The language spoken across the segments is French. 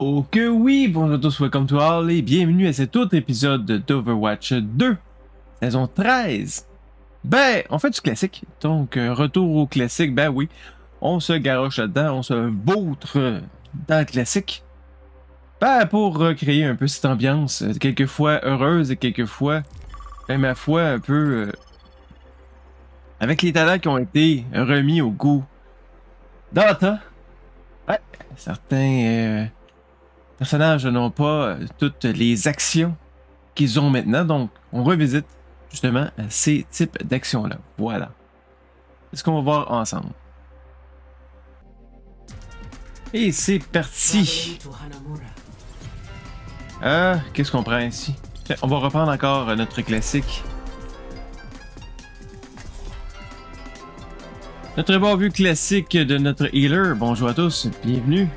Oh que oui, bonjour à tous, welcome to all et bienvenue à cet autre épisode d'Overwatch 2, saison 13. Ben, on fait du classique, donc retour au classique, ben oui, on se garoche là-dedans, on se vautre dans le classique. Ben, pour recréer un peu cette ambiance, quelquefois heureuse et quelquefois, ben ma foi, un peu avec les talents qui ont été remis au goût d'antan. Ouais, certains personnages n'ont pas toutes les actions qu'ils ont maintenant, donc on revisite justement ces types d'actions-là. Voilà. C'est ce qu'on va voir ensemble. Et c'est parti! Qu'est-ce qu'on prend ici? Tiens, on va reprendre encore notre classique. Notre bon vu classique de notre healer. Bonjour à tous, bienvenue.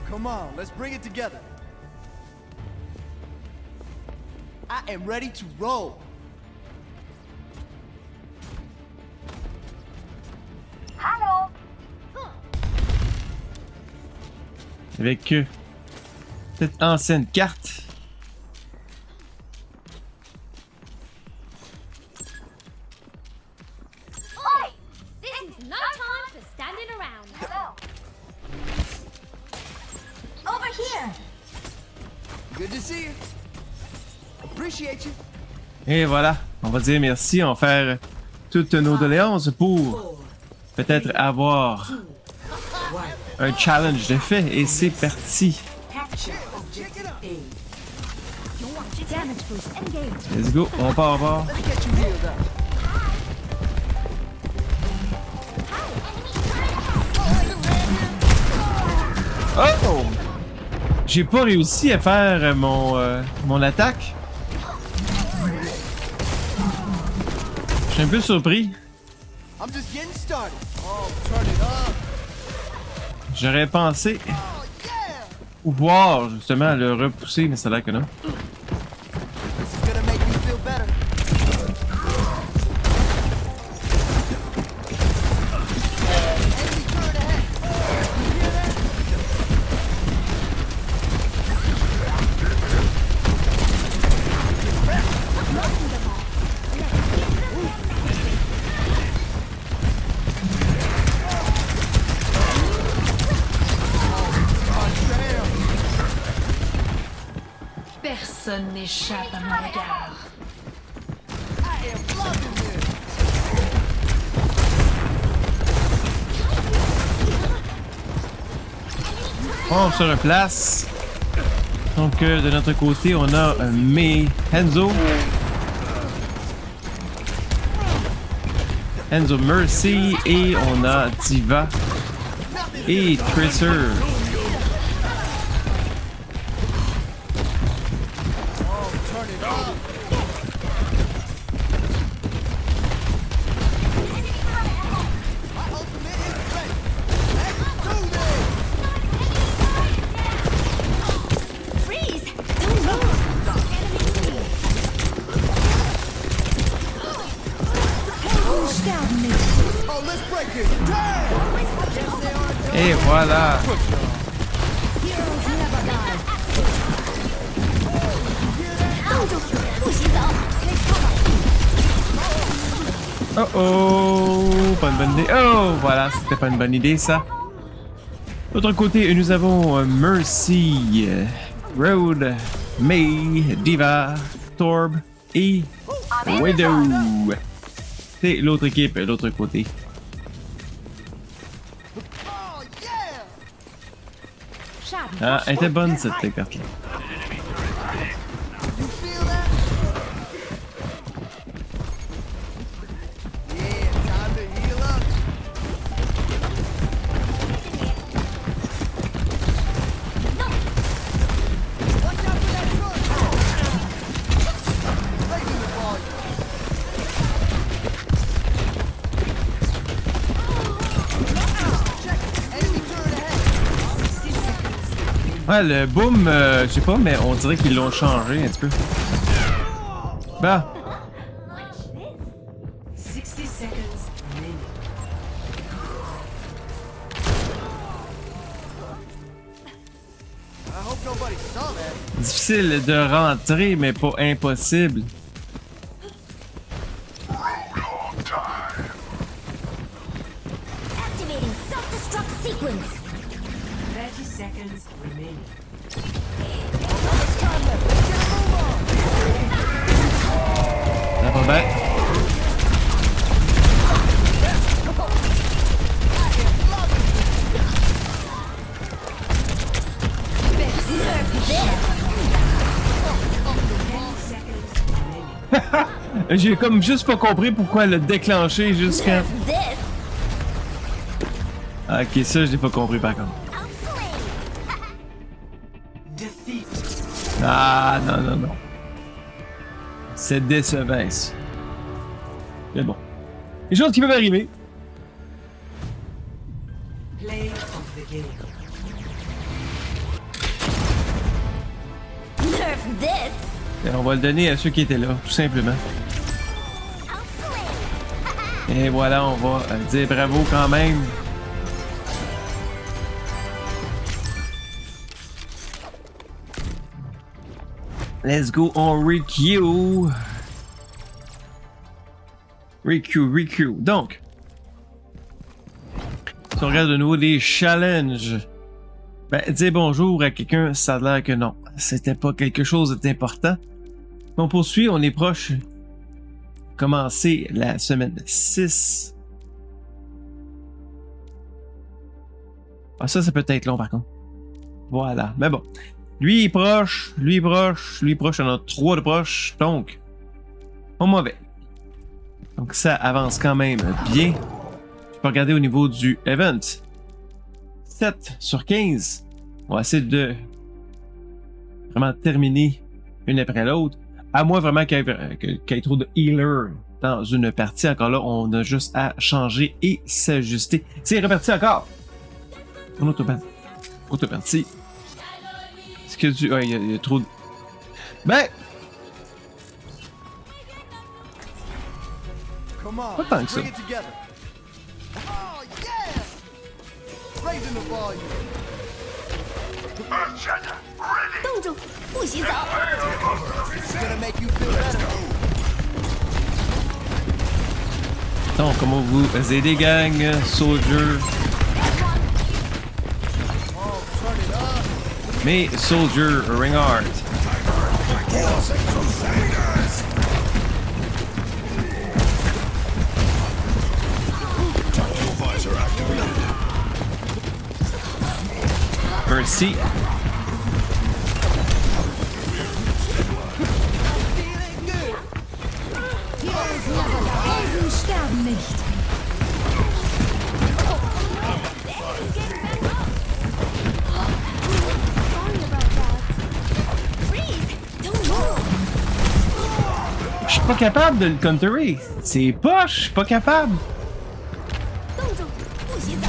Come on, let's bring it together. I am ready to roll. Allô? Avec cette ancienne carte. Oi! This is no time for standing around. Hello? Over here! Good to see you. Appreciate you. Et voilà, on va dire merci, on va faire toutes nos doléances pour peut-être avoir un challenge de fait. Et c'est parti. Damage boost engaged. Let's go, on part. Let me get you healed up. Oh! J'ai pas réussi à faire mon attaque. Je suis un peu surpris. I'm just getting started. Oh, turn it up. J'aurais pensé Oh, yeah. pouvoir justement le repousser, mais ça a l'air que non. This is gonna make me feel better. Enemy turret ahead. You hear that? Personne n'échappe à mon regard. I am loving this. On se replace. Donc de notre côté, on a Enzo Mercy et on a Diva et Tracer. Oh, turn it up. My ultimate is ready. Let's do this. Freeze! Don't move! Push down me. Oh, let's break it. Damn. Yes, they are. Et voilà. Heroes never die. 不洗澡 Take cover. Oh, pas une bonne idée. Oh, voilà, c'était pas une bonne idée ça. D'autre côté, nous avons Mercy, Road, May, Diva, Torb et Widow. C'est l'autre équipe, l'autre côté. Oh, yeah. Schaden. Ah, elle était bonne cette carte-là. You feel that? Yeah, time to heal up. Watch out for that turret. Raising the volume. Check. Enemy turret ahead. Ouais, le boom, je sais pas, mais on dirait qu'ils l'ont changé un petit peu. Bah, 60 seconds remaining. I hope nobody saw that. difficile de rentrer, mais pas impossible. Activating self-destruct sequence. 30 seconds remaining. Ça va bien. J'ai comme juste pas compris pourquoi elle l'a déclenché jusqu'à. This. Ok, ça je l'ai pas compris par contre. Defeat. Ah non, non, non. C'est décevant ça. Mais bon. Les choses qui peuvent arriver. Play of the game. Nerf this. Et on va le donner à ceux qui étaient là, tout simplement. Et voilà, on va dire bravo quand même. Let's go on Riku. Riku. Donc, si on regarde de nouveau des challenges, ben, dire bonjour à quelqu'un, ça a l'air que non. C'était pas quelque chose d'important. On poursuit, on est proche. Commencer la semaine 6. Ah, ça peut être long par contre. Voilà, mais bon. Lui est proche, lui est proche, lui est proche, on en a 3 de proches, donc pas mauvais. Donc ça avance quand même bien. Je peux regarder au niveau du event. 7 sur 15. On va essayer de vraiment terminer une après l'autre. À moins vraiment qu'il y ait trop de healer dans une partie. Encore là, on a juste à changer et s'ajuster. C'est reparti encore. On auto-partie. Est-ce que tu... Ouais, il y a trop de... Ben! Come on, Pas tant que ça. bring it together. Oh yeah! Raising the volume. 冻住，不许走。 It's gonna make you feel better. Donc, comment vous aidez, gang? Soldier. Oh, turn it up. Mais Soldier, Ringheart. Mercy. Feeling good. Helden sterben nicht. Je suis pas capable de le counterer. C'est poche, je suis pas capable. 冻住，不许走。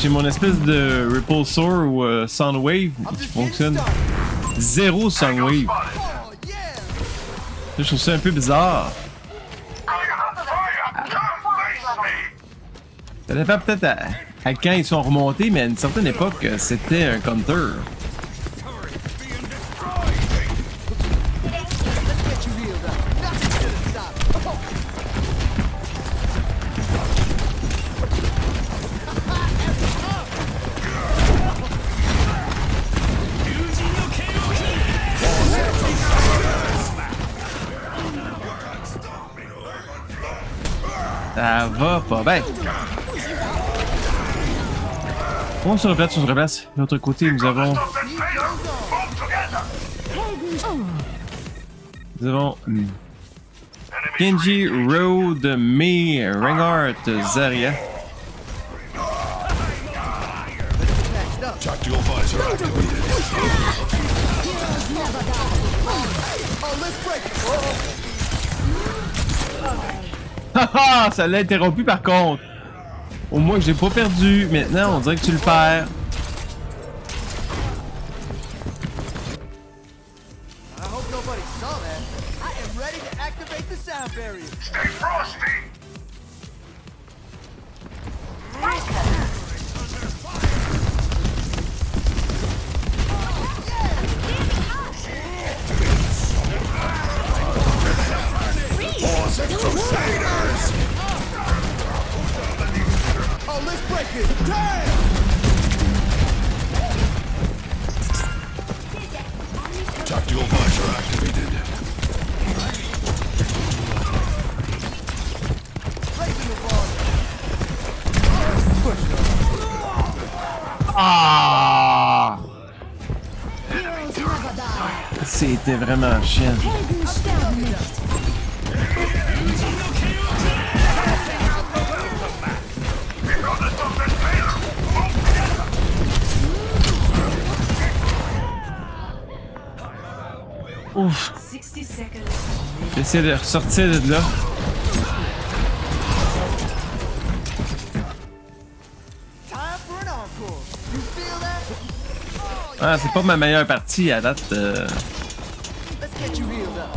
J'ai mon espèce de Repulsor ou Soundwave I'm qui just getting fonctionne. started. Zéro Soundwave. Oh yeah! Je trouve ça un peu bizarre. Ça dépend peut-être à quand ils sont remontés, mais à une certaine époque, c'était un counter. Let's get you healed up. Nothing's gonna stop. Oh. Ça va pas bien. On se replace. De l'autre côté, nous avons Genji, Road, Mei, Ringheart, Zarya. Next up. Tactical visor activated. Oh, let's break it. Oh. Haha, ça l'a interrompu par contre. Au moins, je l'ai pas perdu. Maintenant, on dirait que tu le perds. Break the sound barrier. Stay frosty! Crusaders! Oh, let's break it. Damn! Tactical visor activated. Breaking the ball. Ah! Heroes never die. C'était vraiment chiant. Helden sterben nicht. Ouf. 60 seconds. J'essaie de ressortir de là. Time for an encore. You feel that? Ah, c'est pas ma meilleure partie à date. Let's get you healed up.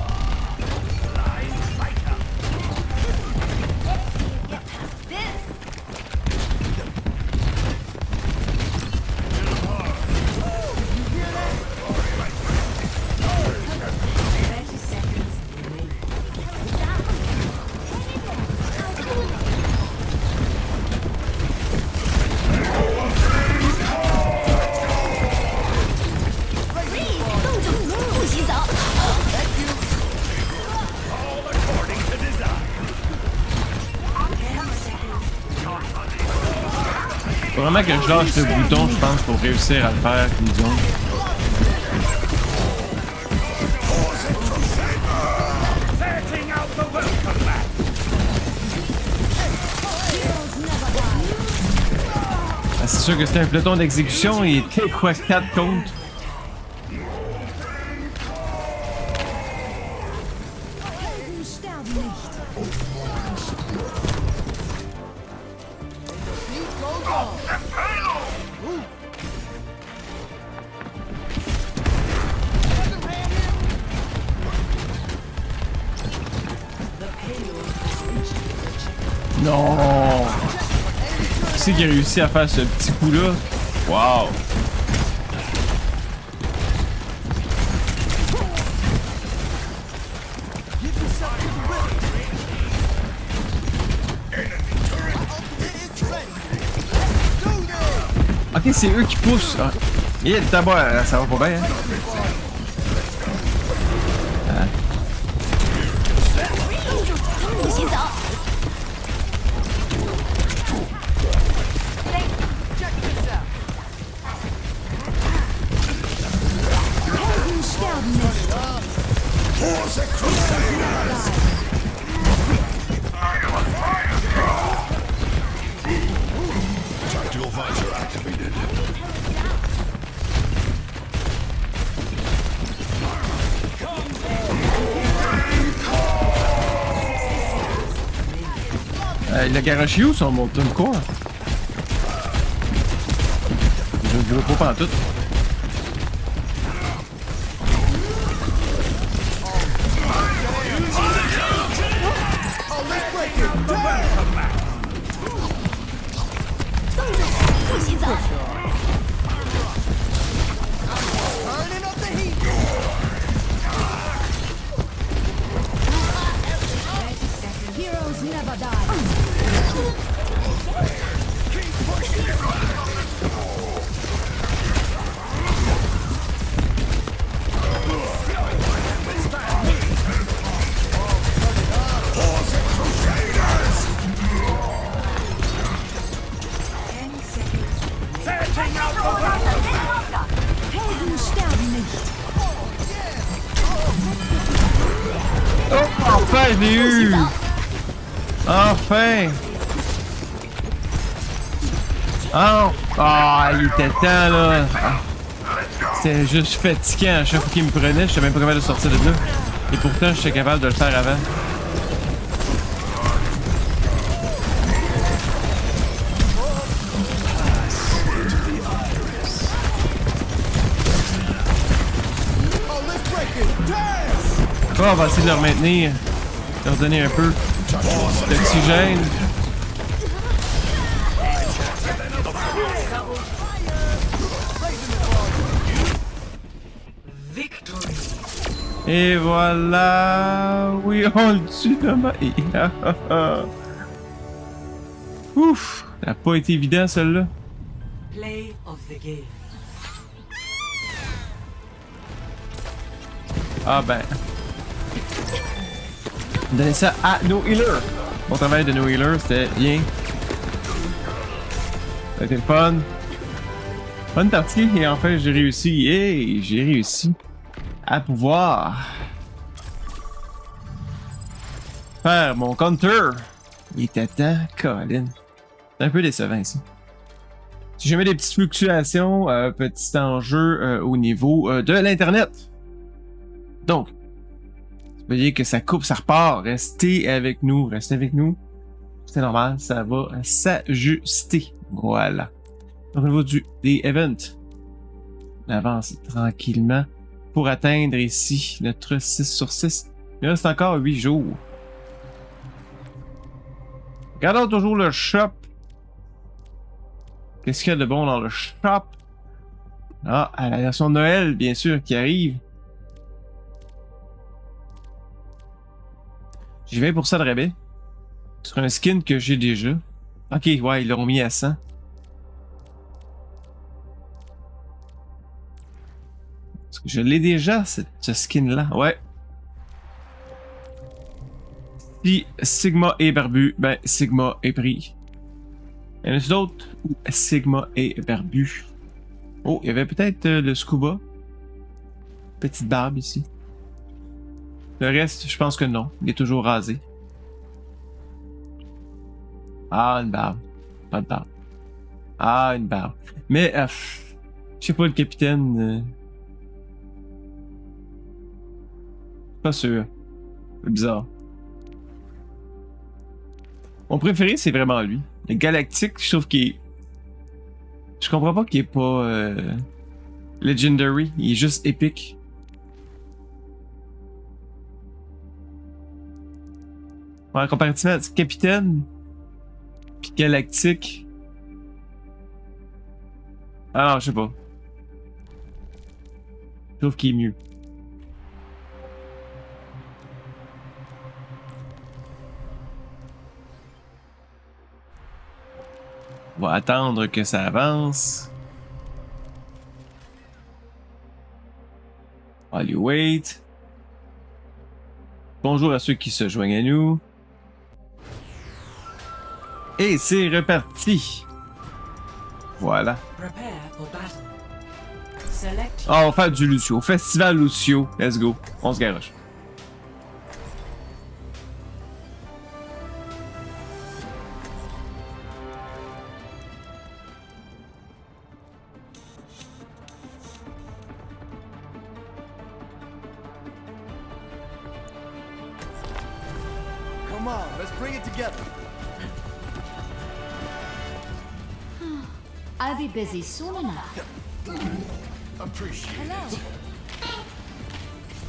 Faut vraiment que je lâche le bouton, je pense, pour réussir à le faire, disons. Ah, c'est sûr que c'est un peloton d'exécution, il était quoi, 4 contre? Helden sterben nicht. Beat goes on. Non! Qui c'est qui a réussi à faire ce petit coup-là? Wow! Give yourself to the rhythm. It's ready. Do this. Ok, c'est eux qui poussent. Ah. Il est d'abord, ça va pas bien. Hein? Ah. 不许走。 Check this out. Helden sterben nicht. Tactical visor activated. Il a garoché où son Molten Core? Je ne le vois pas en tout. Oh, let's break it. Damn! 不许走。 Turning up the heat. Heroes never die. Helden sterben nicht. Oh, enfin, je l'ai eu! Enfin! Ah, ah, il était temps, là! Ah. C'était juste fatigant à chaque fois qu'il me prenait, je savais même pas capable de sortir de là. Et pourtant, j'étais capable de le faire avant. Oh, let's break it. Damn! Bon, on va essayer de le maintenir. Leur donner un peu d'oxygène. Victory. Et voilà! Oui, on le tue demain! Ouf! Ça n'a pas été évident, celle-là. Play of the game. Ah ben. Donnez ça à nos healers! Mon travail de nos healers, c'était bien. Ça a été le fun. Bonne partie, et enfin j'ai réussi. Hey, j'ai réussi à pouvoir faire mon counter. Il était temps, Colin. C'est un peu décevant ici. Si jamais des petites fluctuations, petit enjeu au niveau de l'Internet. Donc, ça veut dire que ça coupe, ça repart. Restez avec nous, restez avec nous. C'est normal, ça va s'ajuster. Voilà. Donc, au niveau des events, on avance tranquillement pour atteindre ici notre 6 sur 6. Il reste encore 8 jours. Regardons toujours le shop. Qu'est-ce qu'il y a de bon dans le shop? Ah, à la version de Noël, bien sûr, qui arrive. J'ai 20% de rabais sur un skin que j'ai déjà. Ok, ouais, ils l'ont mis à 100. Parce que je l'ai déjà, ce skin-là. Ouais. Si Sigma est barbu, ben Sigma est pris. Il y en a d'autres où Sigma est barbu. Oh, il y avait peut-être le scuba. Petite barbe ici. Le reste, je pense que non. Il est toujours rasé. Ah, une barbe. Pas de barbe. Ah, une barbe. Mais, je sais pas, le capitaine... Pas sûr. C'est bizarre. Mon préféré, c'est vraiment lui. Le Galactique, je trouve qu'il est... Je comprends pas qu'il est pas... Legendary. Il est juste épique. Ouais, comparativement à Capitaine... Puis Galactique... Ah non, je sais pas. Je trouve qu'il est mieux. On va attendre que ça avance. Allez, wait. Bonjour à ceux qui se joignent à nous. Et c'est reparti. Voilà. Prepare for battle. Select Ah, on va faire du Lucio. Festival Lucio. Let's go. On se garoche. Come on, let's bring it together. I'll be busy soon enough. Appreciate it.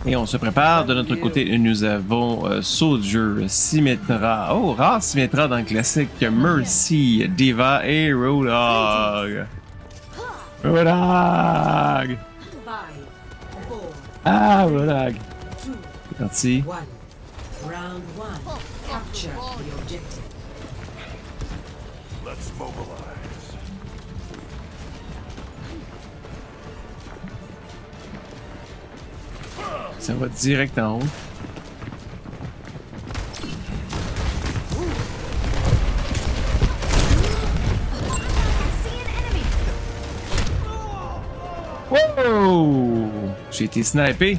Et on se prépare. De notre côté, nous avons Soldier, Symmetra. Oh, rare Symmetra dans le classique. Mercy, Diva et Roadhog. Roadhog! 5, 4, Ah, Roadhog. 2, C'est parti. 1. Round 1. Capture the objective. Let's mobilize. Ça va direct en haut. Wow! J'ai été snipé.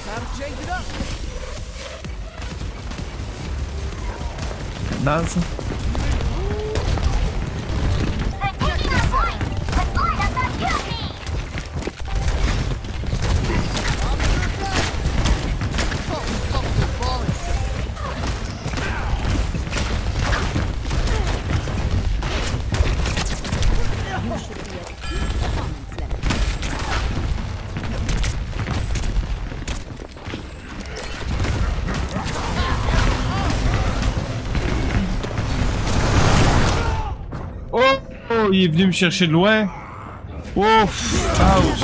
Time to change it up. Dans ça. Oh, il est venu me chercher de loin. Ouf! Ouch!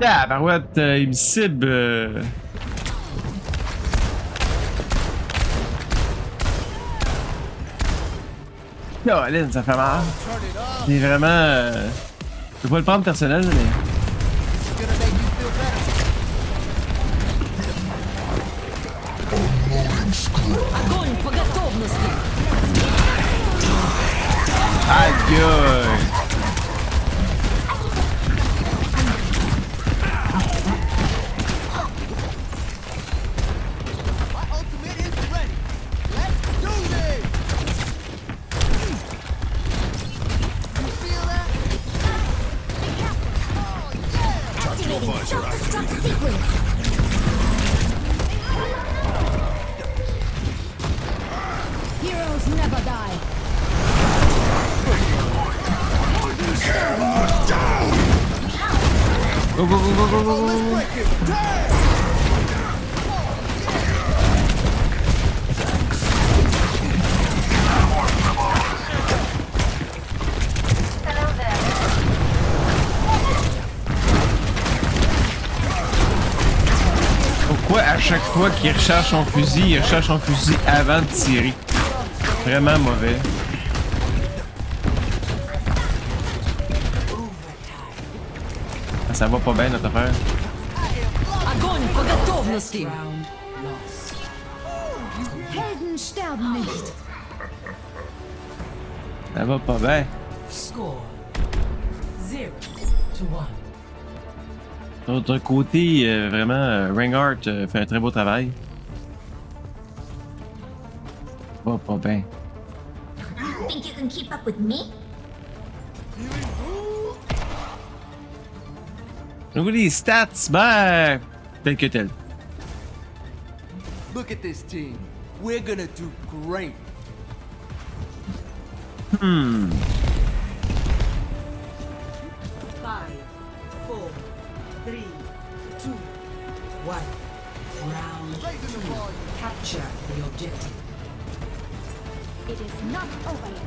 Ah, barouette, il me cible. Caroline, ça fait mal. C'est vraiment. Je peux pas le prendre personnel, mais. It's gonna make you feel better. Огонь по готовности! Aïe aïe! My ultimate is ready. Let's do this. You feel that? Activating self-destruct sequence. Heroes never die. Go, go, go, go, go, go, Let's go! break it. Damn. Pourquoi à chaque fois qu'il recharge son fusil, il recharge son fusil avant de tirer? Vraiment mauvais. Ah, ça va pas bien notre affaire. Огонь по готовности! Round lost. Helden sterben nicht. Ça va pas bien. Score 0-1. D'autre côté, vraiment, Reinhardt fait un très beau travail. Ça va pas bien. Think you can keep up with me? Au niveau des stats, ben, tel que tel. Look at this team. We're gonna do great. 5, 4, 3, 2, 1. Round Raising the volume. capture the objective. It is not over yet.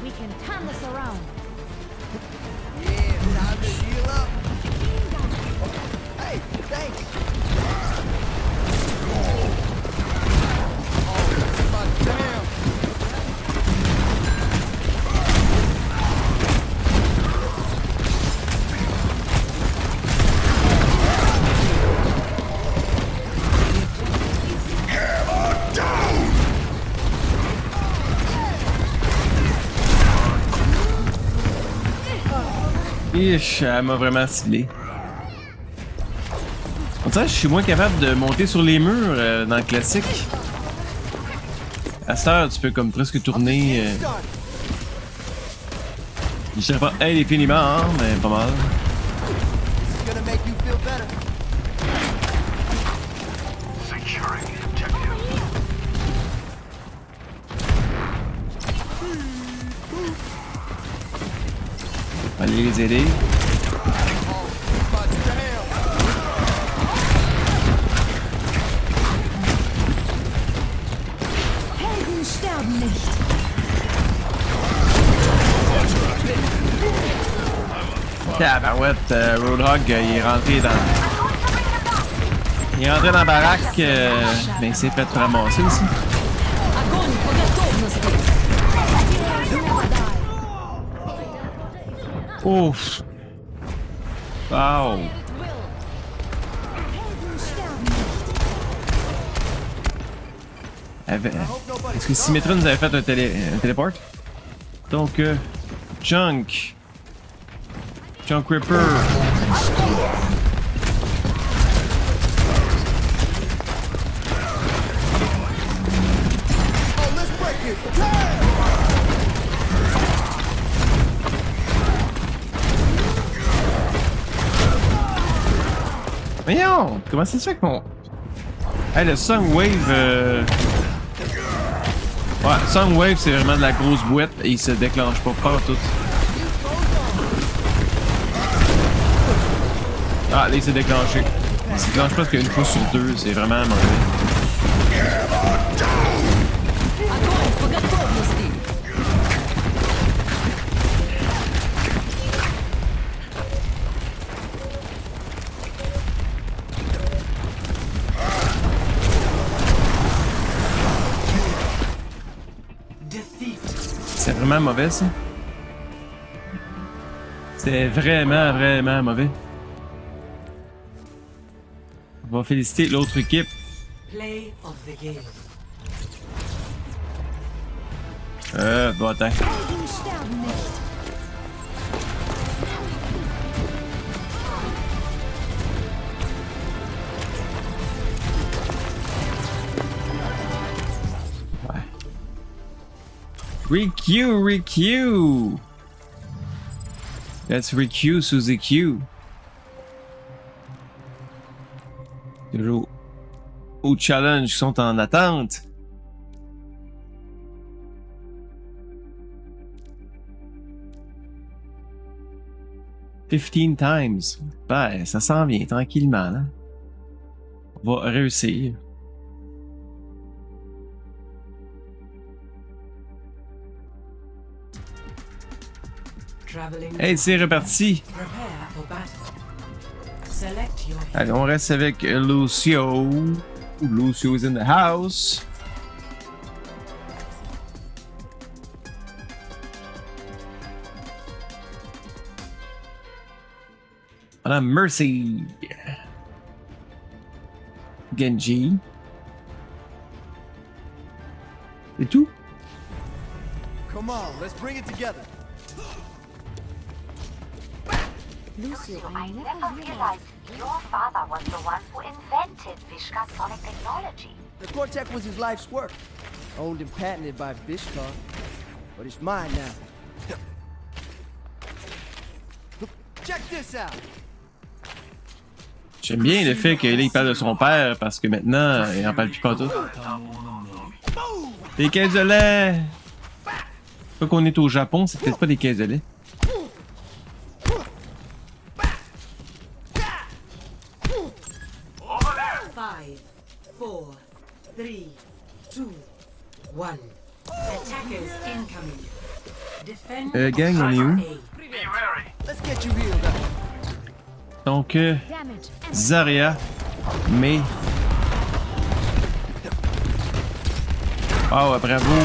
We can turn this around. Yeah, time to heal up. Hey, thanks. Oh, my damn. Ich, elle m'a vraiment ciblé. On dirait que je suis moins capable de monter sur les murs dans le classique. À cette heure, tu peux comme presque tourner. Started. Je dirais pas indéfiniment, hein, mais pas mal. It's gonna make you feel better. Securing the objective. On va aller les aider. Oh, my damn. Helden sterben nicht. Tabarouette, Roadhog, il est rentré dans. Il est rentré dans la baraque, mais il s'est fait ramasser aussi. Огонь по готовности! Ouf! Wow! Helden sterben nicht. Est-ce que Symmetra nous avait fait un téléport? Donc, Junk. Junk Ripper. Oh, let's break it. Damn. Voyons! Comment ça se fait que mon. Hey, le Sunwave. Ouais, Sunwave, c'est vraiment de la grosse boîte et il se déclenche pas tout. Ah, là, il s'est déclenché. Il se déclenche presque une fois sur deux, c'est vraiment mauvais. Огонь по готовности! Defeat. C'est vraiment mauvais, ça. C'est vraiment, vraiment mauvais. On va féliciter l'autre équipe. Play of the game. Bon, attends. Helden sterben nicht. Ouais. Requeue! Let's requeue sous the queue. Toujours aux challenges qui sont en attente. « 15 times. Ben, ça s'en vient tranquillement, là. On va réussir. Traveling. Hey, c'est reparti. Prepare for battle. Select your Allez, on reste avec Lucio. Lucio is in the house. Madame Mercy. Genji. C'est tout? Come on, let's bring it together. Lucio, I I never never realized. realized your father was the one who invented Vishka's sonic technology. The Cortec was his life's work. Owned and patented by Vishkar. But it's mine now. Check this out. J'aime bien le fait qu'il parle de son père parce que maintenant, il en parle plus pas tout. Des caisses de lait! Pas qu'on est au Japon, c'est peut-être pas des caisses de lait. Over there! 5, 4, 3, 2, 1. Attackers incoming. Defend. Gang, on est où? A. Be wary. Let's get you healed up. Donc, Damage. And Zarya, mais... Oh, bravo,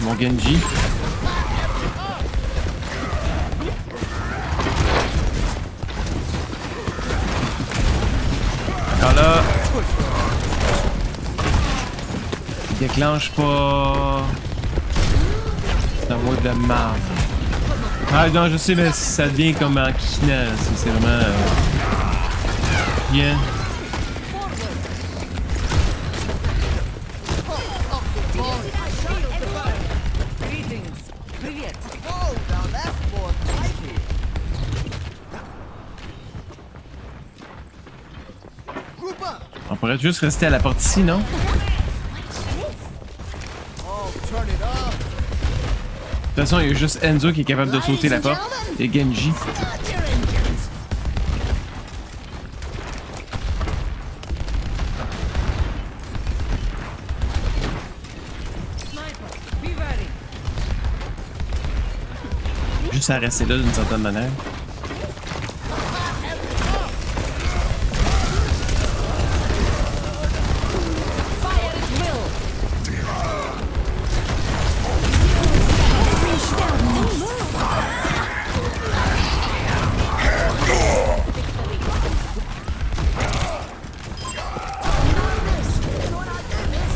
mon Genji. Alors là... Il déclenche pas... C'est un mot de marde. Ah non, je sais, mais ça devient comme en Kina, c'est vraiment... Bien. Oh, now that's more like it. Group up. On pourrait juste rester à la porte ici, non? Oh, turn it up. De toute façon, il y a juste Enzo qui est capable de sauter la porte. Et Genji. Juste à rester là d'une certaine manière.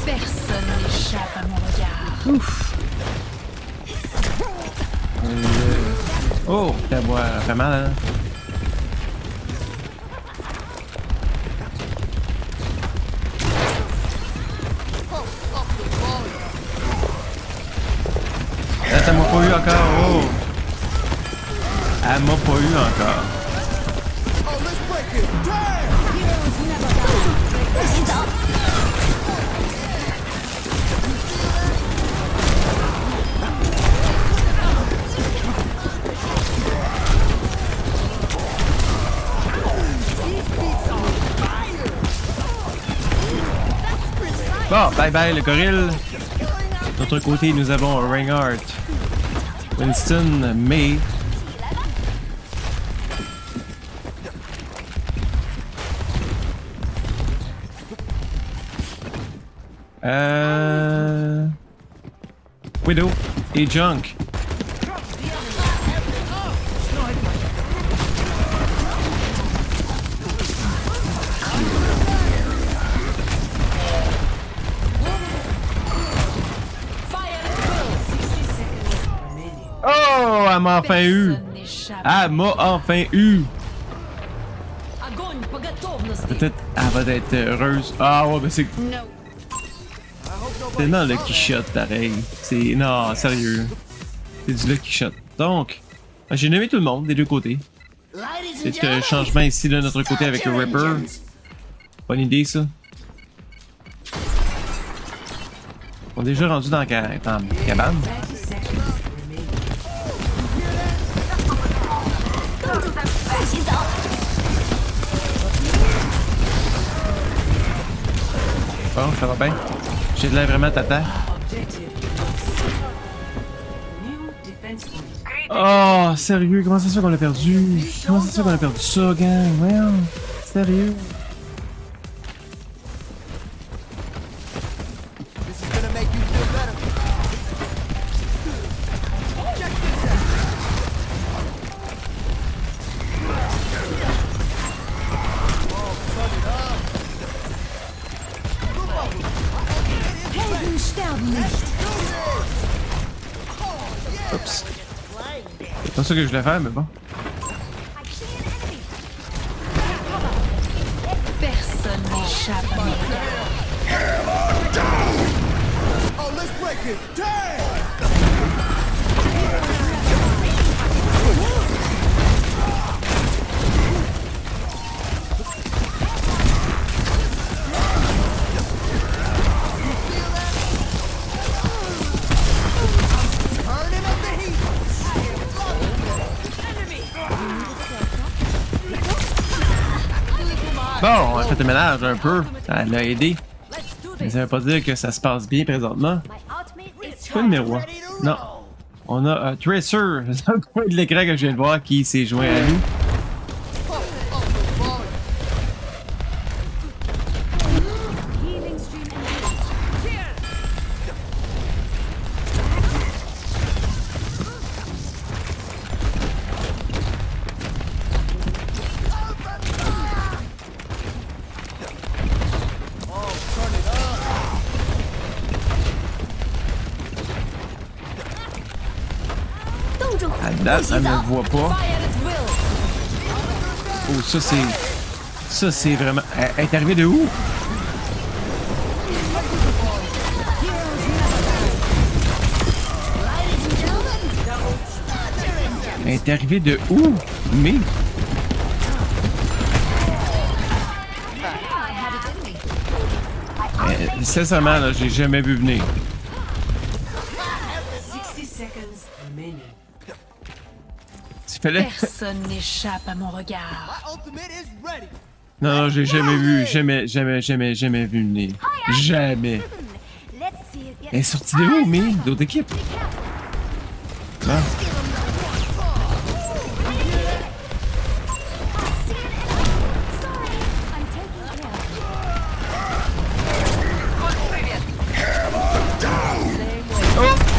personne n'échappe à mon regard. Oh, ça fait mal, hein? Elle m'a pas eu encore. Oh! Elle m'a pas eu encore. Oh, let's break it. Damn. Precise. Bon, bye bye le gorille. De l'autre côté, nous avons Reinhardt, Winston, May. Widow et Junk. Oh, elle m'a enfin eu. Personne n'échappe. Elle m'a enfin eu. Огонь по готовности. Peut-être elle va être heureuse. Ah ouais, ben c'est... C'est dans le Shot pareil. C'est... Non, sérieux. C'est du Lucky Shot. Donc, j'ai nommé tout le monde des deux côtés. C'est un changement ici de notre côté avec le Ripper. Bonne idée ça. On est déjà rendu dans la cabane. 30 seconds remaining. Bon, ça va bien. J'ai de l'air vraiment tata. Objective. New defense point. Oh, sérieux, comment ça se fait qu'on l'a perdu? Comment ça se fait qu'on a perdu ça, gang? Voyons, sérieux. This is gonna make you feel better. Check this out. Helden sterben nicht. Oups. C'est pas ça que je voulais faire, mais bon. Personne n'échappe à mon regard. Oh, let's break it. Damn! Turning up the heat. Bon, on a fait le ménage un peu. Ça l'a aidé. Mais ça veut pas dire que ça se passe bien présentement. My ultimate is C'est pas le numéro 1. Non. On a Tracer, dans le coin de l'écran que je viens de voir, qui s'est joint à nous. healing stream engaged. À date, elle ne me voit pas. Oh, ça c'est... Ça c'est vraiment... Elle est arrivée de où? Elle est arrivée de où? Mais... Sincèrement, là, j'ai jamais vu venir. 60 seconds remaining. Il fallait... Personne n'échappe à mon regard. My ultimate is ready. Non, non, j'ai jamais vu, jamais vu venir. Jamais. Let's see it get Elle est sortie de où, mais? D'autres équipes? Non. Sorry, I'm taking care.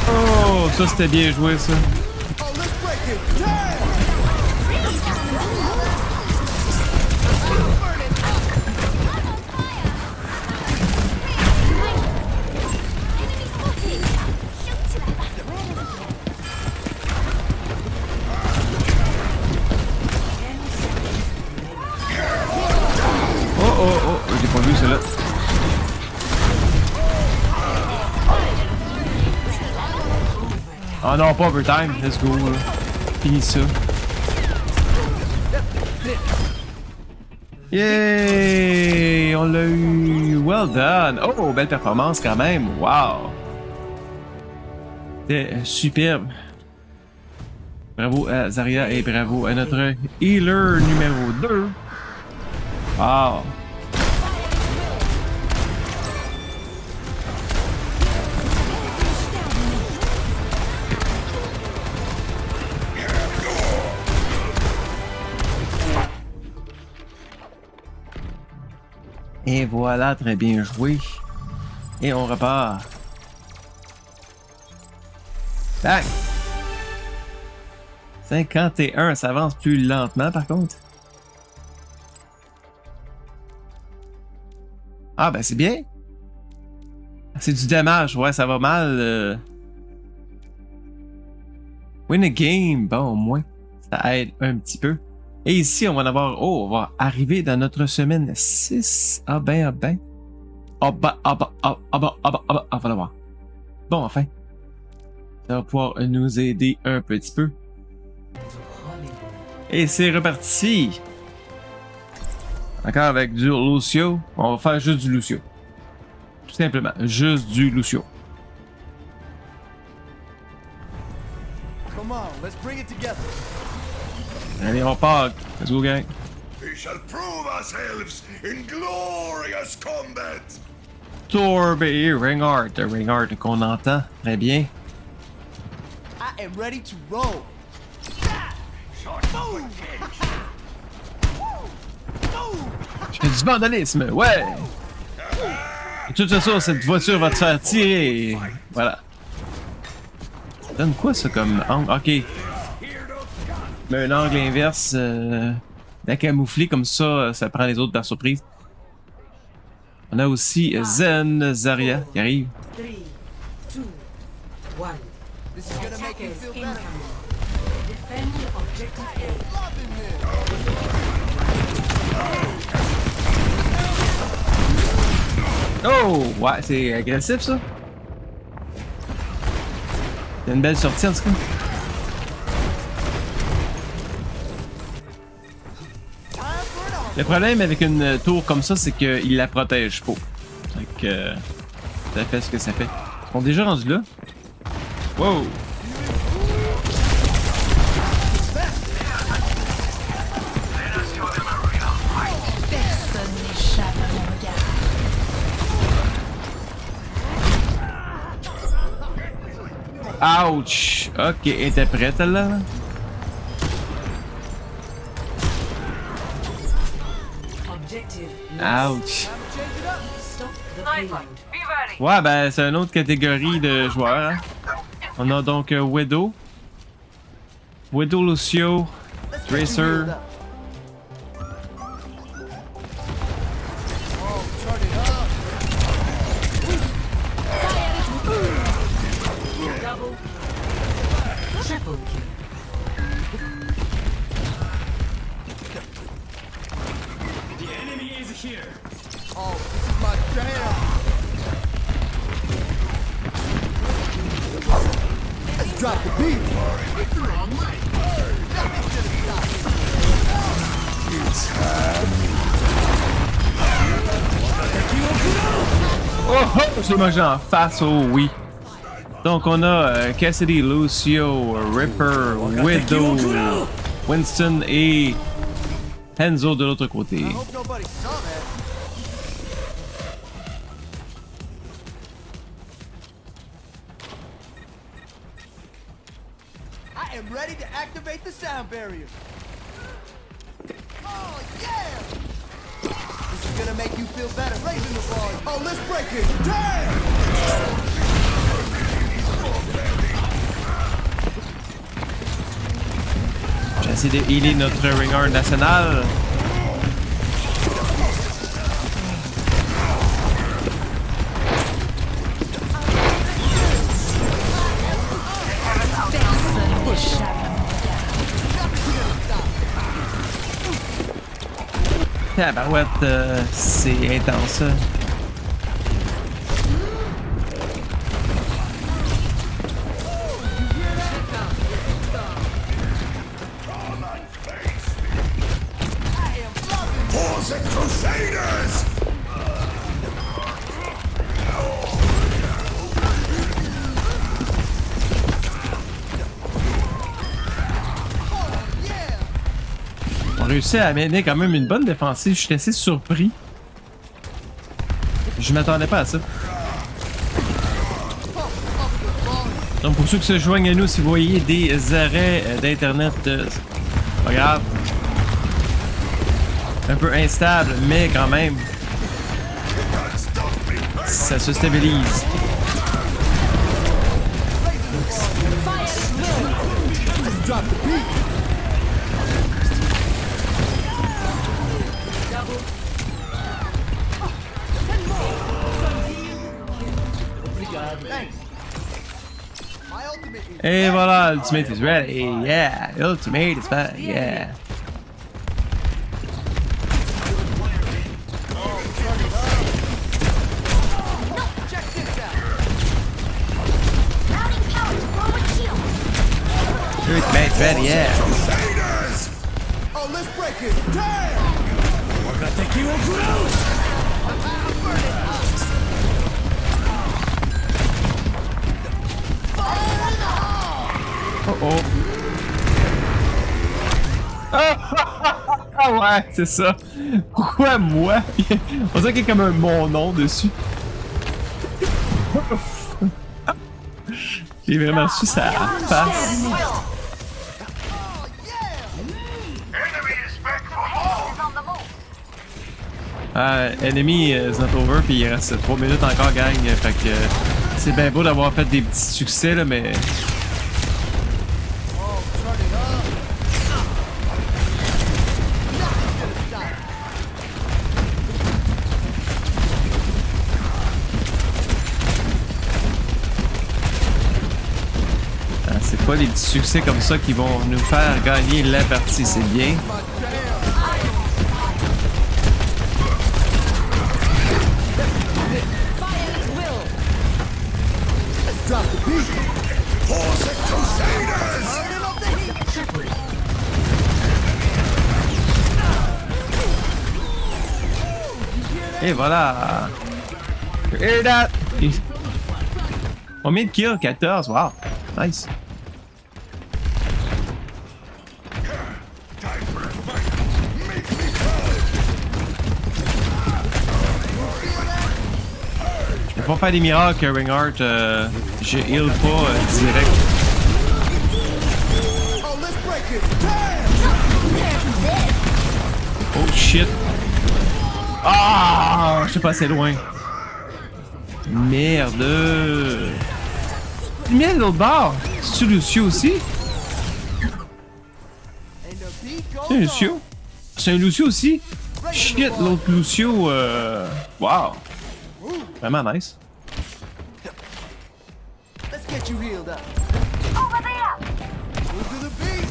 Oh, ça c'était bien joué, ça. Oh, let's break it. Damn! Enemy spotted. Shoot to the back. Where is it? Oh, oh, oh, j'ai pas vu celle-là. Ah non, pas overtime, let's go. Là. Finis ça. Yay! On l'a eu! Well done! Oh, belle performance quand même! Wow! C'était superbe! Bravo à Zarya et bravo à notre healer numéro 2! Wow! Et voilà, très bien joué. Et on repart. Bang! 51, ça avance plus lentement par contre. Ah ben c'est bien. C'est du dommage, ouais, ça va mal. Win a game, bon au moins. Ça aide un petit peu. Et ici, on va en avoir... Oh, on va arriver dans notre semaine 6. Ah ben, ah ben. Ah ben, ah ben, ah ben, ah ben, ah ben, ah ben, voir. Bon, enfin. Ça va pouvoir nous aider un petit peu. Et c'est reparti. Encore avec du Lucio. On va faire juste du Lucio. Tout simplement, juste du Lucio. Come on, let's bring it together. Allez, on part. Let's go, gang. We shall prove ourselves in glorious combat. Torbe Ringheart. Ringheart qu'on entend. Très bien. I am ready to roll. Je fais du vandalisme, ouais! Et tout ça, cette voiture va te faire tirer. Voilà. Ça donne quoi ça comme angle? Ok. Mais un angle inverse, la camoufler comme ça, ça prend les autres par surprise. On a aussi Zen Zarya qui arrive. 3, 2, 1. This is gonna make you Attackers feel incoming. better. Defend objective A. Loving this. Oh! Ouais, c'est agressif ça. C'est une belle sortie en tout cas. Le problème avec une tour comme ça, c'est qu'il la protège pas. Donc, ça fait ce que ça fait. Ils sont déjà rendus là. Wow! Personne n'échappe à mon regard. Ouch! Ok, elle était prête là? Objective. Ouch! Stop the payload. Ouais, ben, c'est une autre catégorie de joueurs. Hein. On a donc Widow, Lucio, Let's get you Tracer. healed up. Oh, turn it up. Double. Triple kill. Oh, this is my jam. Let's drop the beat. Oh oh! Je l'ai mangé en face, oh oui! Donc on a Cassidy, Lucio, Ripper, Widow, Winston et Hanzo de l'autre côté. I hope nobody saw that. I am ready to activate the sound barrier. Oh, yeah! This is gonna make you feel better. Raising the volume. Oh, let's break it. Damn! J'essaie de healer notre ringer national. Personne n'échappe à mon regard. Tabarouette, c'est intense ça. For the Crusaders! On réussit à mener quand même une bonne défensive. Je suis assez surpris. Je m'attendais pas à ça. Donc pour ceux qui se joignent à nous, si vous voyez des arrêts d'internet, c'est pas grave. Un peu instable, mais quand même. Ça se stabilise. Drop the beat. Thanks. My ultimate is Et voilà, Ultimate is ready. Yeah, Ultimate is ready. Yeah. check this out. Routing power to forward shield. Ultimate is ready. Yeah. Crusaders! Oh, let's break it. Damn! Oh oh. Ah ouais, c'est ça. Pourquoi moi? On dirait qu'il y a comme mon nom dessus. J'ai vraiment su sa face. Enemy is back for more! Is on the move. Enemy is not over, puis il reste 3 minutes encore, gang. Fait que c'est bien beau d'avoir fait des petits succès, là, mais. C'est pas des petits succès comme ça qui vont nous faire gagner la partie, c'est bien. Drop the beat. For the Crusaders! Turn up the heat. Et voilà! Hear that? Combien de kills? 14, wow! Nice! Time for a fight! Make me proud! Je peux pas faire des miracles, Ringheart. Je heal pas direct. Oh, let's break it. Damn! Oh shit! Ah! Je suis pas assez loin. Merde! Lumière de l'autre bord! C'est-tu Lucio aussi? And the beat goes C'est un on. Lucio? C'est un Lucio aussi? Shit, l'autre Lucio, wow! Vraiment nice. Let's get you healed up. Over there! Move to the beat.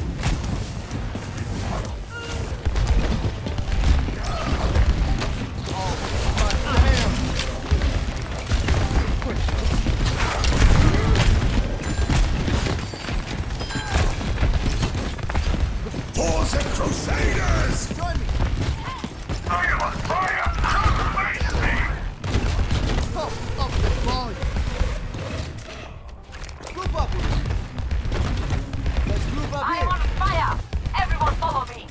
For the Crusaders! Join me. Fire! Fire! Don't waste me! Up the volume. Group up with me. Let's group up I here. want fire! Everyone follow me!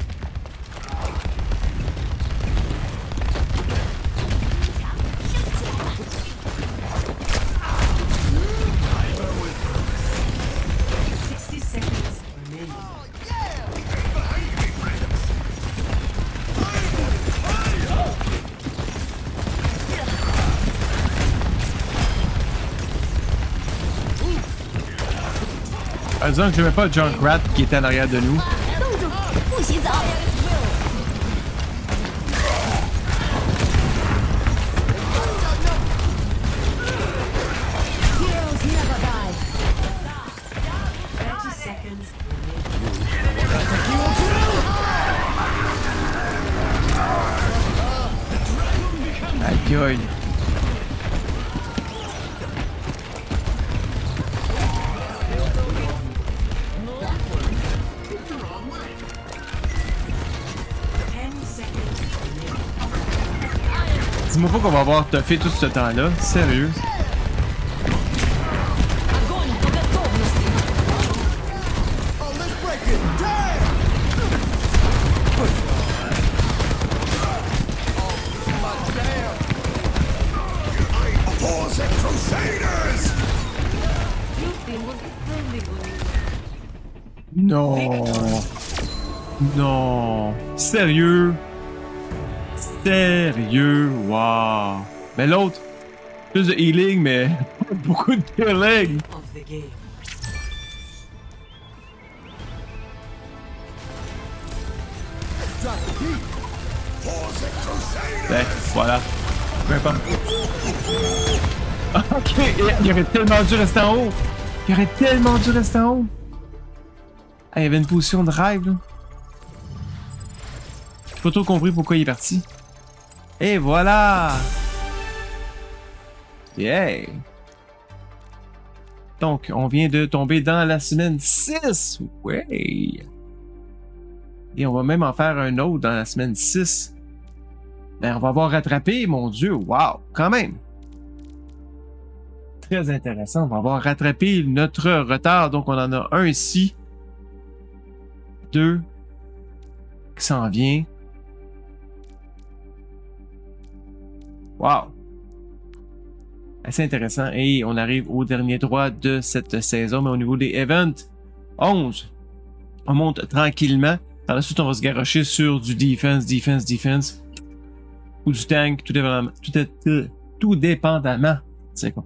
En disant que j'aimais pas Junkrat qui était en arrière de nous. 冻住，不许走！ 30 seconds. Aïe aïe. Dis-moi pas qu'on va avoir toffé tout ce temps-là. Sérieux. Oh, let's break it. Damn! For the Crusaders! Non. Non. Sérieux. Sérieux. Wow. Mais l'autre, plus de healing, mais pas beaucoup de healing. of the game. Drop the beat. For the Crusaders! Ben, voilà. Peu importe. Ah, ok, il aurait tellement dû rester en haut. Il aurait tellement dû rester en haut. Ah, il y avait une position de rêve, là. J'ai pas trop compris pourquoi il est parti. Et voilà! Yeah! Donc, on vient de tomber dans la semaine 6! Ouais! Et on va même en faire un autre dans la semaine 6. Ben, on va avoir rattrapé, mon Dieu! Wow! Quand même! Très intéressant. On va avoir rattrapé notre retard. Donc, on en a un ici. 2 qui s'en vient. Wow! Assez intéressant. Et on arrive au dernier droit de cette saison. Mais au niveau des events, 11. On monte tranquillement. Par la suite, on va se garrocher sur du defense. Ou du tank, tout dépendamment. C'est quoi?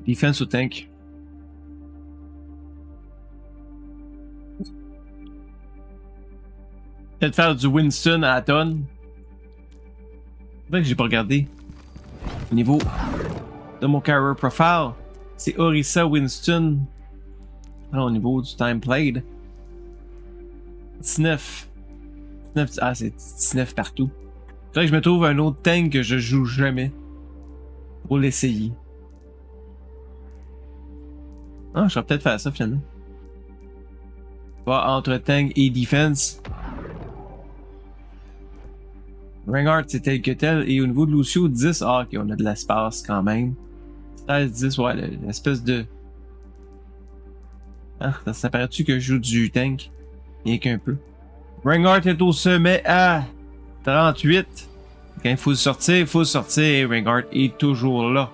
Defense ou tank. Peut-être faire du Winston à Aton. C'est vrai que j'ai pas regardé. Au niveau de mon career profile, c'est Orisa Winston. Au niveau du time played, 19. Ah, c'est 19 partout. Faudrait que je me trouve un autre tank que je joue jamais. Pour l'essayer. Ah, je vais peut-être faire ça finalement. Voir entre tank et defense. Reinhardt, c'est tel que tel. Et au niveau de Lucio, 10. Ah, ok, on a de l'espace quand même. 16, 10, ouais, l'espèce de. Ah, ça paraît-tu que je joue du tank? Rien qu'un peu. Reinhardt est au sommet à 38. Quand il faut le sortir, Reinhardt est toujours là.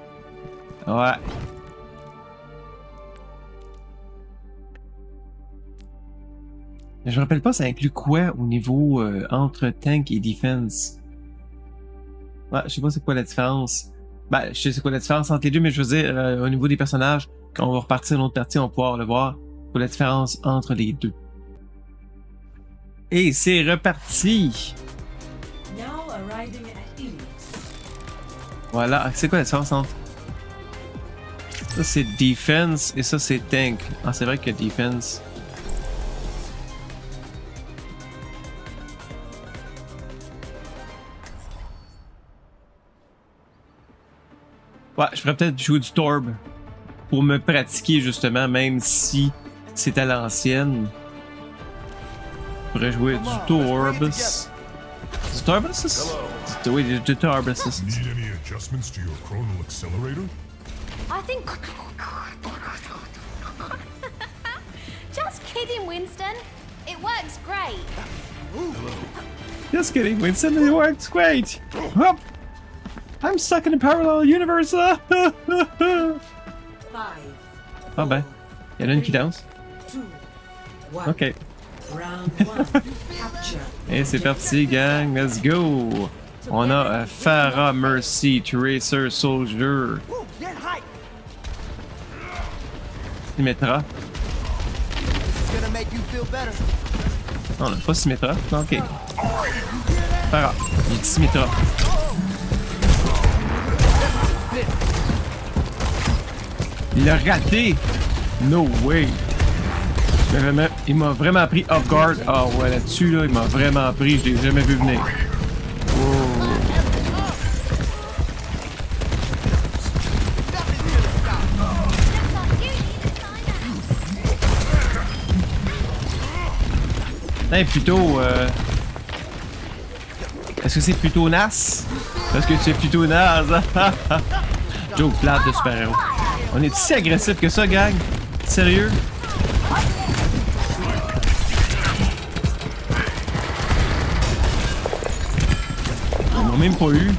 Ouais. Je me rappelle pas, ça inclut quoi au niveau entre tank et defense? Ouais, je sais pas c'est quoi la différence. Ben, je sais c'est quoi la différence entre les deux, mais je veux dire, au niveau des personnages, quand on va repartir dans l'autre partie, on va pouvoir le voir. Pour la différence entre les deux. Et c'est reparti! Now arriving at Ilios. Voilà, c'est quoi la différence entre... Ça c'est defense et ça c'est tank. Ah, c'est vrai que defense... Ouais, je pourrais peut-être jouer du Torb pour me pratiquer justement, même si c'est à l'ancienne. Je pourrais jouer du Torbus. Du Torbus? Oui, du Torbus. Need any adjustments to your chronal accelerator? I think. Just kidding, Winston. It works great. Just kidding, Winston, it works great! Hop! I'm stuck in a parallel universe! 5, Ah ben, il y en a une qui danse. 2, 1. Ok. Round 1. Capture. Et c'est parti, gang, let's go! On a Farah, Mercy, Tracer, Soldier, Woo, get hype. Symmetra. It's gonna make you feel better. Non, on a pas Symmetra. Ok. Farah, il dit Symmetra. Il a raté! No way! Il m'a vraiment pris off guard. Ah ouais, là-dessus, là, il m'a vraiment pris. Je l'ai jamais vu venir. Oh. Hey, plutôt... Est-ce que c'est plutôt naze? Parce que c'est plutôt naze. Joke plate de super-héros. On est si agressif que ça, gang? Sérieux? Ils m'ont même pas eu.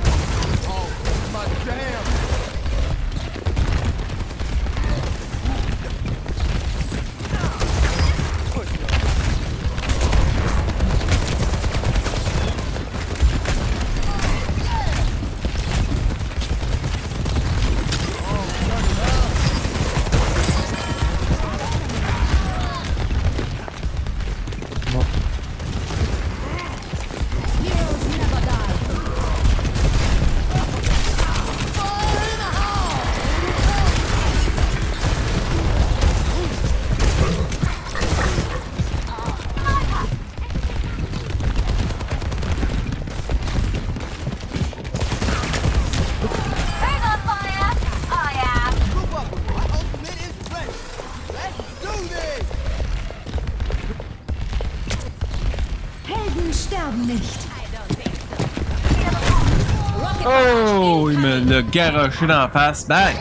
Oh, il me l'a garoché dans la face. Bang!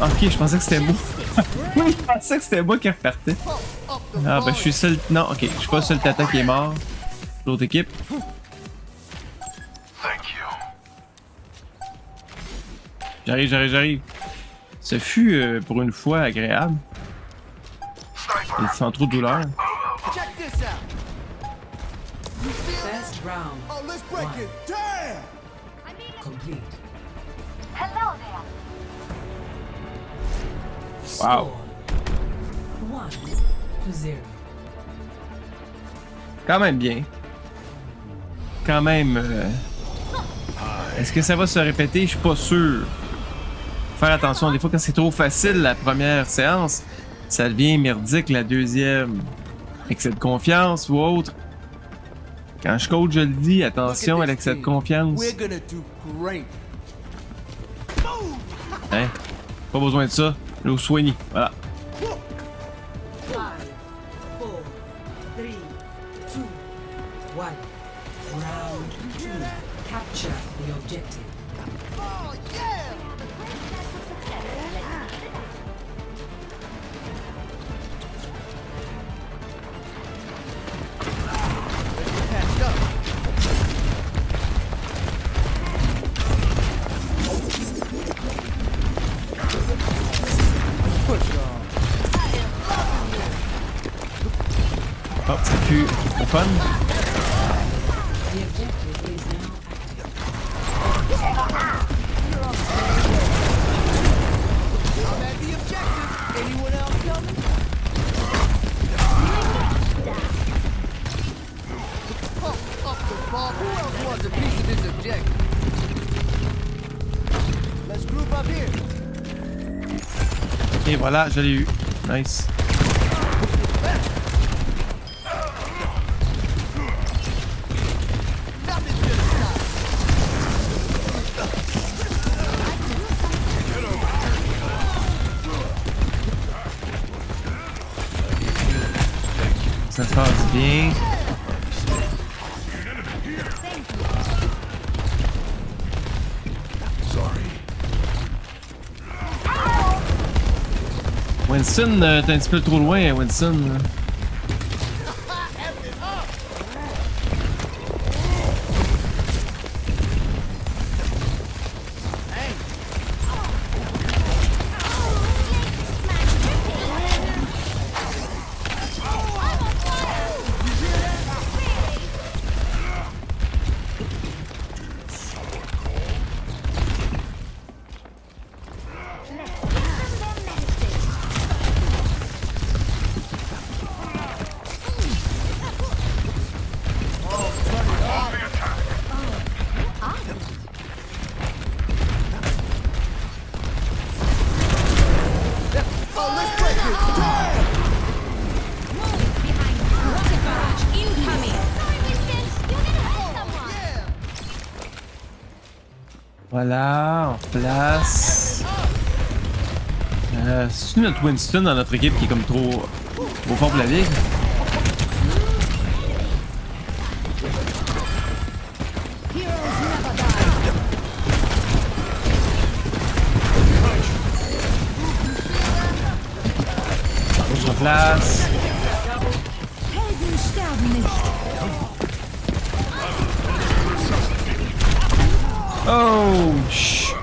Ok, je pensais que c'était moi. Oui, je pensais que c'était moi qui repartais. Ah, ben, je suis seul. Non, ok, je suis pas le seul tata qui est mort. L'autre équipe. J'arrive. Ce fut, pour une fois, agréable. Et sans trop de douleur. Check this out. You feel it? First round Oh, let's break it. Damn! complete. Hello there. Wow. 1-0. Quand même bien. Quand même. Est-ce que ça va se répéter? Je suis pas sûr. Faire attention, des fois quand c'est trop facile la première séance, ça devient merdique la deuxième. Excès de confiance ou autre. Quand je coach, je le dis, attention à l'excès de confiance. We're gonna do great. Hein? Pas besoin de ça. L'eau soignée. Voilà. 5, 4, 3, 2, 1. Round 2. Capture the objective. Oh, yeah! Patched up. Push it on. Oh, ça pue le fun. The objective is now active. I'm at the objective. Anyone else coming? Oh, up the ball. Who else wants a piece of this objective? Let's group up here. Et voilà, je l'ai eu. Nice. Nothing's gonna stop. Ça se passe bien. Winston, t'es un petit peu trop loin, Winston. Oh, let's break it. Damn! Rocket barrage incoming. Sorry, Winston. You're gonna hurt someone. Yeah! Voilà, en place. C'est notre Winston dans notre équipe qui est comme trop fort pour la ligue. On se replace. Helden sterben nicht. Oh! Chut.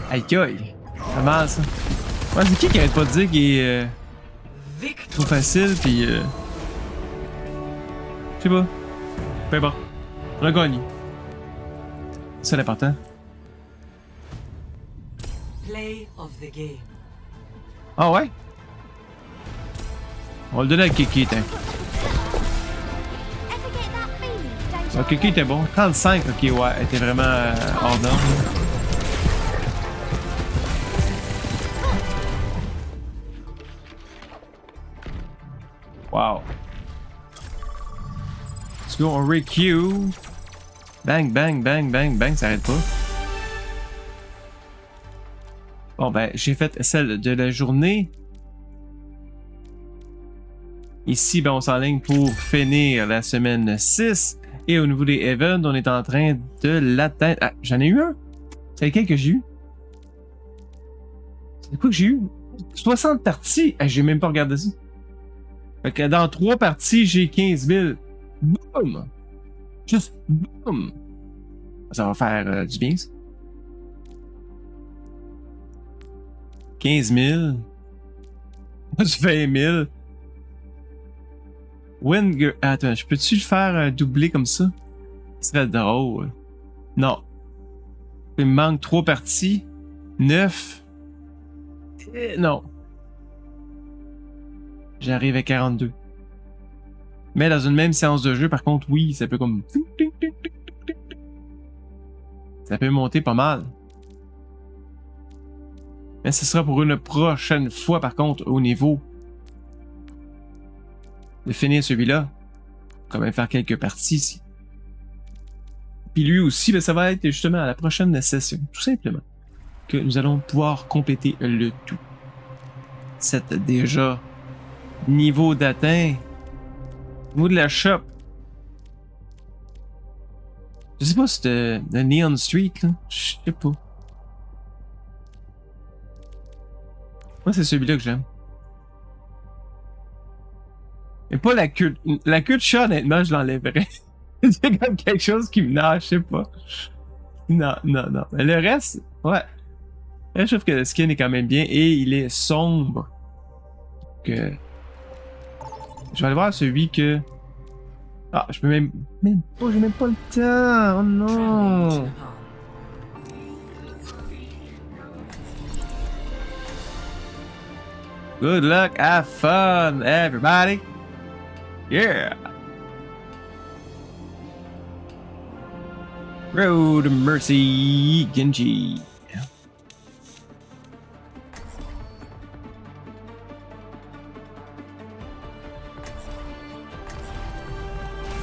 Aïe aïe! Pas mal ça. Ouais, c'est qui arrête pas de dire qu'il est trop facile pis je sais pas. Peu importe. On a gagné. C'est l'important. Play of the game. Ah ouais? On va le donner à Kiki, tiens. Ever get that feeling, don't you? Ah, Kiki était bon. 35, ok, ouais, elle était vraiment hors norme. Wow. Let's go, on requeue. Bang, bang, bang, bang, bang, ça arrête pas. Bon, ben, j'ai fait celle de la journée. Ici, ben, on s'enligne pour finir la semaine 6. Et au niveau des events, on est en train de l'atteindre. Ah, j'en ai eu un. C'est lequel que j'ai eu? C'est quoi que j'ai eu? 60 parties. Ah, j'ai même pas regardé ça. Fait que dans 3 parties, j'ai 15 000. Boum! Juste boum! Ça va faire du bien, ça. 15 000. 20 000. Attends, je peux-tu le faire doubler comme ça? Ce serait drôle. Non. Il me manque 3 parties. 9. Non. J'arrive à 42. Mais dans une même séance de jeu, par contre, oui, ça peut comme... Ça peut monter pas mal. Mais ce sera pour une prochaine fois, par contre, au niveau de finir celui-là. Quand même faire quelques parties ici. Puis lui aussi, ben, ça va être justement à la prochaine session, tout simplement, que nous allons pouvoir compléter le tout. C'est déjà niveau d'atteint. Niveau de la shop. Je sais pas si c'était le Neon Street, là. Je sais pas. Moi, c'est celui-là que j'aime. Mais pas la queue. La queue de chat, honnêtement, je l'enlèverais. C'est comme quelque chose qui me nage, je sais pas. Non. Mais le reste, ouais. Là, je trouve que le skin est quand même bien et il est sombre. Que... Je vais aller voir celui que... Ah, je peux même pas, j'ai même pas le temps. Oh non. Good luck, have fun, everybody. Yeah. Road to Mercy, Genji.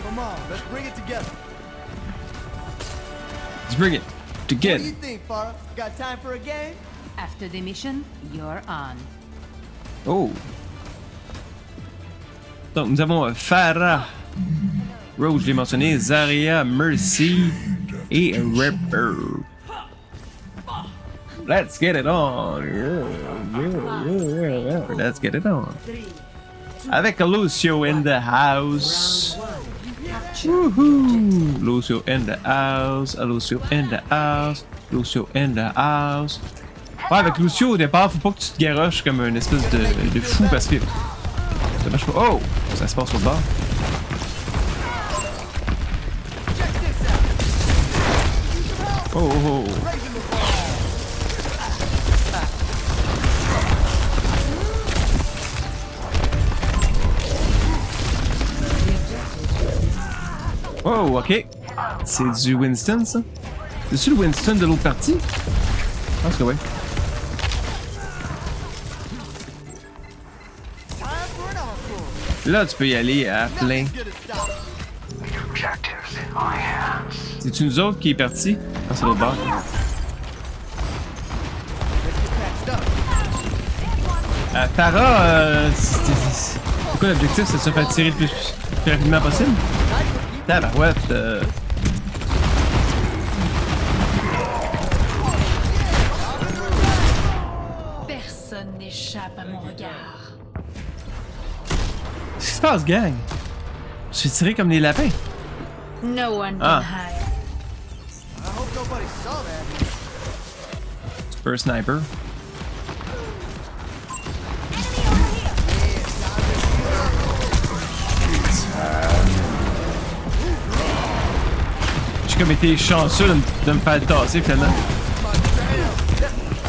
Come on, let's bring it together. Let's bring it What do together. you think, Farah? Got time for a game? After the mission, you're on. Oh. Donc, nous avons Farah, Rose, je l'ai mentionné, Zarya, Mercy et Ripper. Let's get it on. Yeah. Let's get it on. Avec Lucio in the house. Woohoo! Lucio in the house. Lucio in the house. Lucio in the house. Ouais, avec Lucio, au départ, faut pas que tu te garoches comme une espèce de fou parce que ça marche pas. Oh! Ça se passe au bord. Oh. Oh, ok. C'est du Winston, ça? C'est-tu le Winston de l'autre partie? Je pense que oui. Là, tu peux y aller à plein. C'est-tu nous autres qui est parti? Ah, c'est l'autre bord. Tara, c'est quoi l'objectif? C'est de se faire tirer le plus rapidement possible? Tabarouette. Personne n'échappe à mon regard. Qu'est-ce qui se passe, gang? Je suis tiré comme des lapins. No one can Ah. hide. I hope nobody saw that. Super sniper. J'ai comme été chanceux de me faire tasser finalement.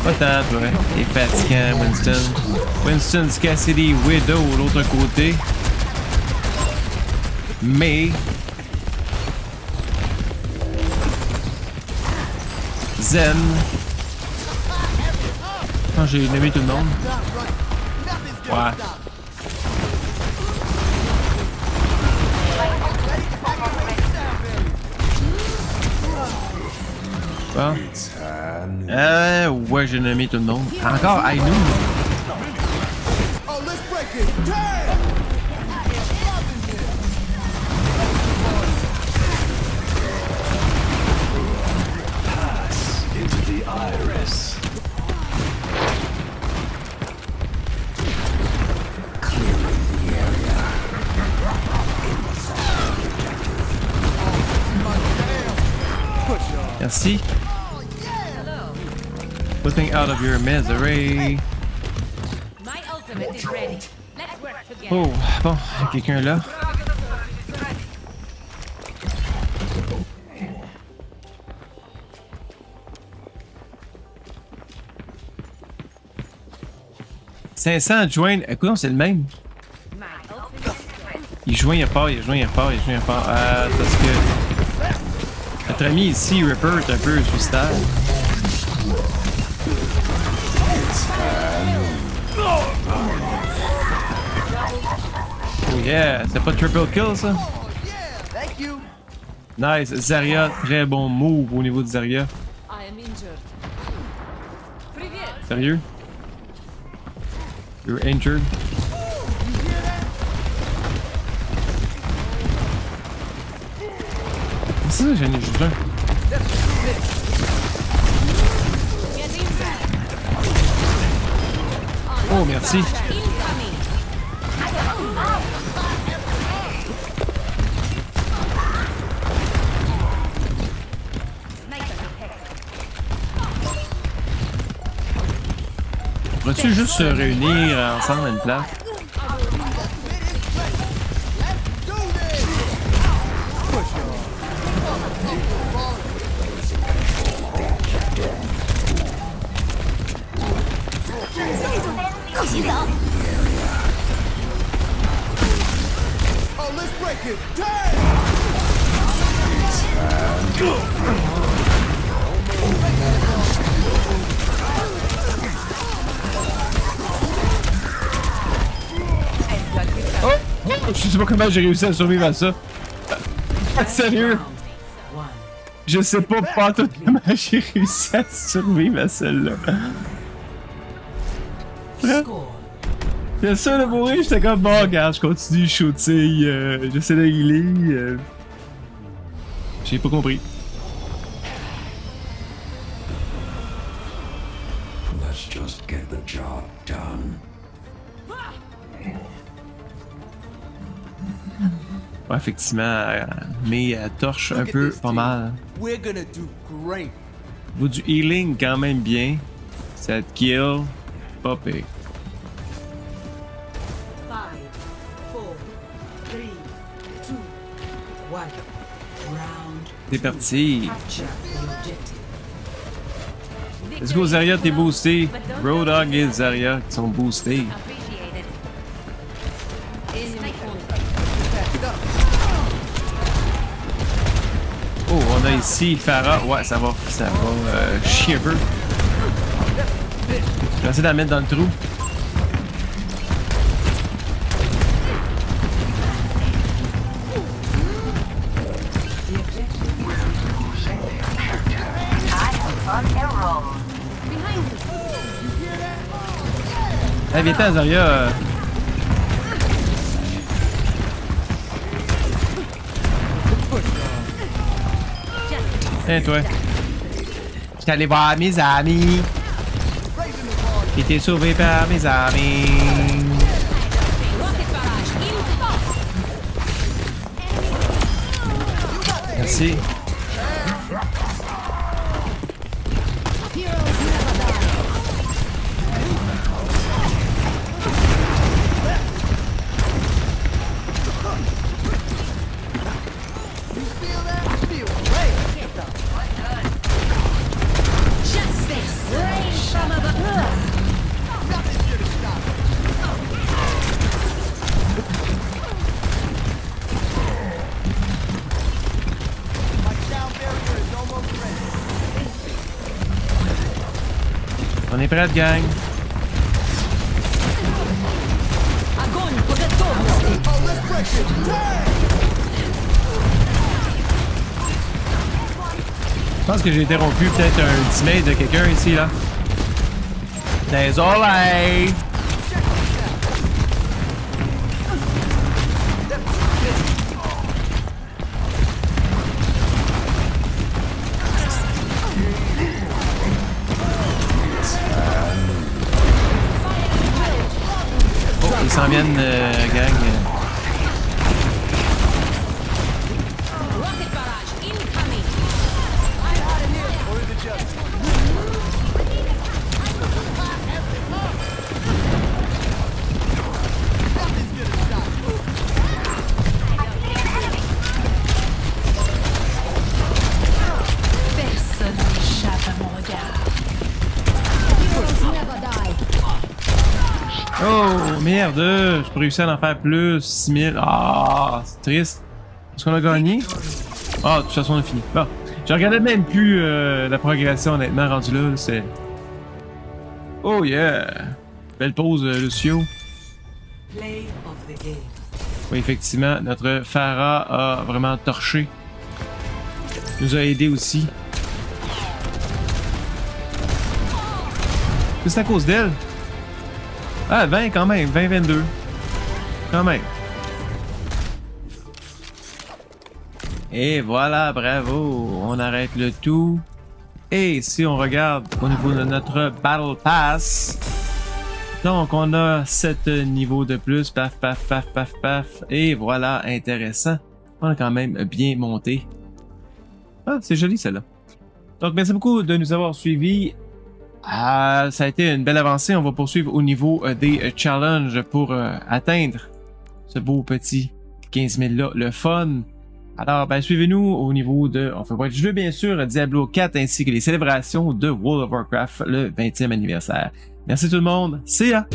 Pas tant, toi. Il est fatigant, Winston. Winston's Cassidy, Widow, l'autre côté. Mais... Zen. Quand j'ai nommé tout le monde. Ouais. Bon. Ouais, j'ai nommé tout le monde. Encore Ainu. Oh, let's break it. Damn! Merci. Putting out of your misery. My ultimate is ready. Let's work together. Oh, bon, il y a quelqu'un là. « 500 à joindre. Écoute, c'est le même. Il joint, il repart, il joint, il repart, il joint, il repart. Parce que notre ami ici, Ripper, est un peu suicidaire. Oh yeah, c'est pas triple kill ça? Thank you. Nice, Zarya, très bon move au niveau de Zarya. I am injured. Sérieux? You're injured? C'est ça, j'en ai juste un. Oh, merci. Pourrais-tu juste se réunir ensemble à une place? Oh, let's break it. Damn! Oh! Je sais pas comment j'ai réussi à survivre à ça. Sérieux? Je sais pas tout comment j'ai réussi à survivre à celle-là. J'ai ça de mourir, j'étais comme bon, regarde, je continue, je shooter, j'essaie de healer. J'ai pas compris. Let's just get the job done. Ouais, effectivement, mais torche un peu pas mal. We're gonna do great. Vous du healing quand même bien. 7 kills, pas pire. 5, 4, 3, 2, 1. Round. C'est parti. Capture the objective. Let's go, Zarya, t'es boosté. Road Dogg et Zarya qui sont boostés. Appreciated. Enemy contact. Oh, on a ici Farah. Ouais, ça va chier un peu. Je vais essayer de la mettre dans le trou. Hey, viens-t'en, Zarya. Tiens, toi. J'étais allé voir mes amis. J'ai été sauvé par mes amis. Merci. On est prêts, gang. Je pense que j'ai interrompu peut-être un teammate de quelqu'un ici, là. Désolé! Oh, ils s'en viennent, gang. Rocket barrage incoming. Oh merde, j'ai pas réussi à en faire plus. 6000. Ah, c'est triste. Est-ce qu'on a gagné? Ah, de toute façon, on a fini. Bon, je regardais même plus la progression, honnêtement, rendu là. C'est. Oh yeah! Belle pause, Lucio. Play of the game. Oui, effectivement, notre Pharah a vraiment torché. Nous a aidé aussi. C'est à cause d'elle? Ah, 20 quand même, 20-22. Quand même. Et voilà, bravo. On arrête le tout. Et si on regarde au niveau de notre Battle Pass, donc on a 7 niveaux de plus. Paf, paf, paf, paf, paf. Et voilà, intéressant. On a quand même bien monté. Ah, c'est joli celle-là. Donc merci beaucoup de nous avoir suivis. Ça a été une belle avancée. On va poursuivre au niveau des challenges pour atteindre ce beau petit 15 000 là, le fun. Alors, ben, suivez-nous au niveau de Overwatch 2, bien sûr, Diablo 4 ainsi que les célébrations de World of Warcraft, le 20e anniversaire. Merci tout le monde. See ya!